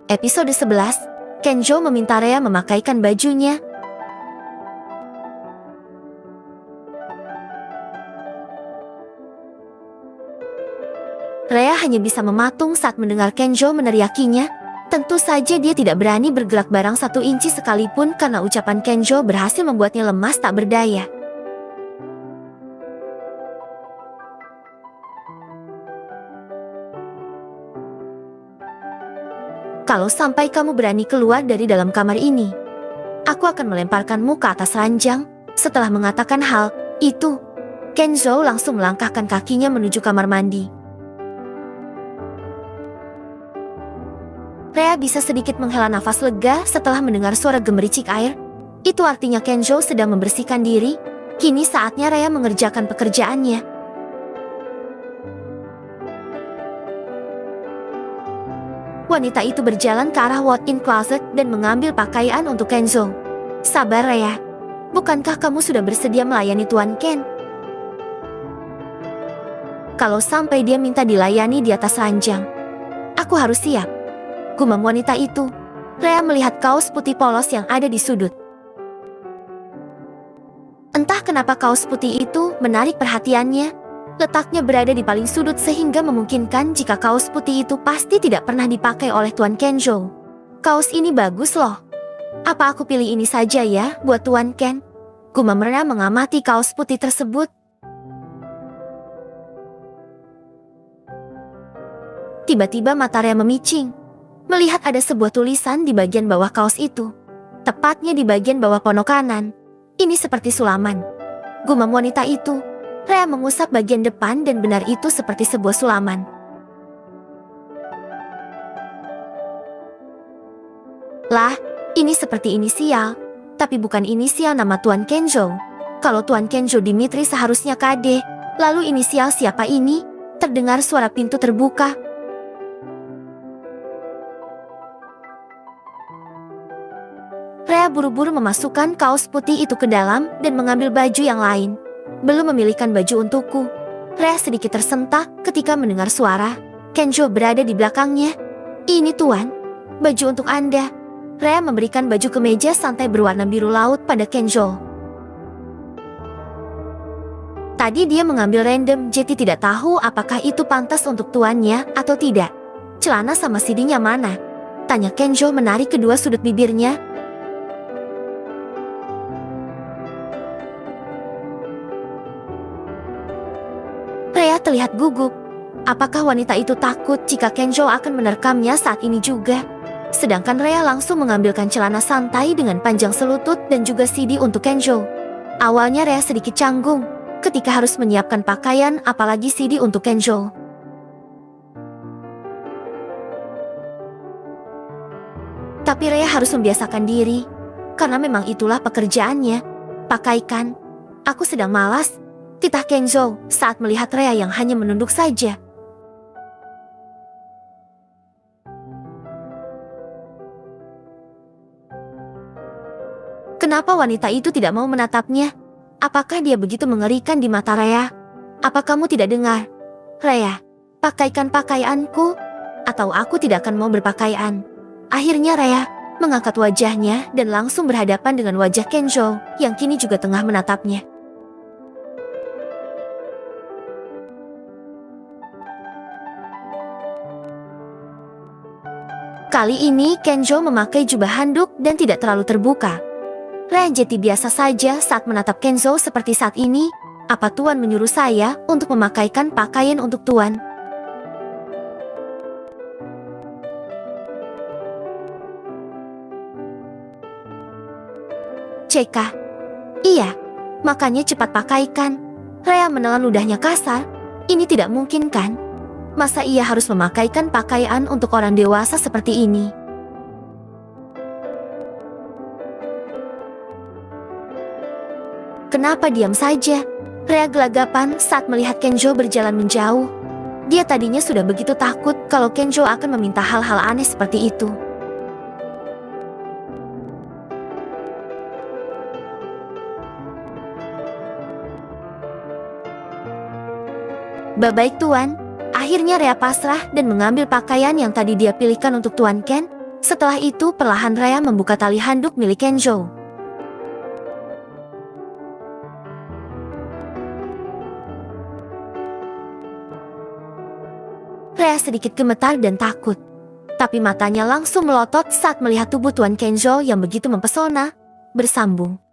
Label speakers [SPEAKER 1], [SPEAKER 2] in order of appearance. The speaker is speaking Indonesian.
[SPEAKER 1] Episode 11, Kenjo meminta Rhea memakaikan bajunya. Rhea hanya bisa mematung saat mendengar Kenjo meneriakinya. Tentu saja dia tidak berani bergerak barang 1 inci sekalipun karena ucapan Kenjo berhasil membuatnya lemas tak berdaya. Kalau sampai kamu berani keluar dari dalam kamar ini, aku akan melemparkanmu ke atas ranjang. Setelah mengatakan hal itu, Kenzo langsung melangkahkan kakinya menuju kamar mandi. Rhea bisa sedikit menghela nafas lega setelah mendengar suara gemericik air. Itu artinya Kenzo sedang membersihkan diri. Kini saatnya Rhea mengerjakan pekerjaannya. Wanita itu berjalan ke arah walk-in closet dan mengambil pakaian untuk Kenzo. Sabar Rhea, bukankah kamu sudah bersedia melayani Tuan Ken? Kalau sampai dia minta dilayani di atas ranjang, aku harus siap, gumam wanita itu. Rhea melihat kaos putih polos yang ada di sudut. Entah kenapa kaos putih itu menarik perhatiannya. Letaknya berada di paling sudut sehingga memungkinkan jika kaos putih itu pasti tidak pernah dipakai oleh Tuan Kenjo. Kaos ini bagus loh. Apa aku pilih ini saja ya buat Tuan Ken? Gumam Rhea mengamati kaos putih tersebut. Tiba-tiba mata Rhea memicing, melihat ada sebuah tulisan di bagian bawah kaos itu. Tepatnya di bagian bawah pono kanan. Ini seperti sulaman, gumam wanita itu. Rhea mengusap bagian depan dan benar itu seperti sebuah sulaman. Lah, ini seperti inisial, tapi bukan inisial nama Tuan Kenjo. Kalau Tuan Kenjo Dimitri seharusnya KD, lalu inisial siapa ini? Terdengar suara pintu terbuka. Rhea buru-buru memasukkan kaos putih itu ke dalam dan mengambil baju yang lain. Belum memilihkan baju untukku. Rhea sedikit tersentak ketika mendengar suara Kenjo berada di belakangnya. Ini Tuan, baju untuk Anda. Rhea memberikan baju kemeja santai berwarna biru laut pada Kenjo. Tadi dia mengambil random, jadi tidak tahu apakah itu pantas untuk tuannya atau tidak. Celana sama CD-nya mana? Tanya Kenjo menarik kedua sudut bibirnya. Rhea terlihat gugup. Apakah wanita itu takut jika Kenjo akan menerkamnya saat ini juga? Sedangkan Rhea langsung mengambilkan celana santai dengan panjang selutut dan juga CD untuk Kenjo. Awalnya Rhea sedikit canggung ketika harus menyiapkan pakaian apalagi CD untuk Kenjo. Tapi Rhea harus membiasakan diri, karena memang itulah pekerjaannya. Pakaikan. Aku sedang malas, titah Kenzo saat melihat Rhea yang hanya menunduk saja. Kenapa wanita itu tidak mau menatapnya? Apakah dia begitu mengerikan di mata Rhea? Apa kamu tidak dengar? Rhea, pakaikan pakaianku, atau aku tidak akan mau berpakaian. Akhirnya Rhea mengangkat wajahnya dan langsung berhadapan dengan wajah Kenzo yang kini juga tengah menatapnya. Kali ini Kenjo memakai jubah handuk dan tidak terlalu terbuka. Rhea jadi biasa saja saat menatap Kenzo seperti saat ini. Apa Tuan menyuruh saya untuk memakaikan pakaian untuk Tuan? Ceka. Iya, makanya cepat pakaikan. Rhea menelan ludahnya kasar. Ini tidak mungkin kan? Masa ia harus memakaikan pakaian untuk orang dewasa seperti ini? Kenapa diam saja? Rhea gelagapan saat melihat Kenjo berjalan menjauh. Dia tadinya sudah begitu takut kalau Kenjo akan meminta hal-hal aneh seperti itu. Baik Tuan. Akhirnya Rhea pasrah dan mengambil pakaian yang tadi dia pilihkan untuk Tuan Ken. Setelah itu perlahan Rhea membuka tali handuk milik Kenjo. Rhea sedikit gemetar dan takut. Tapi matanya langsung melotot saat melihat tubuh Tuan Kenjo yang begitu mempesona, bersambung.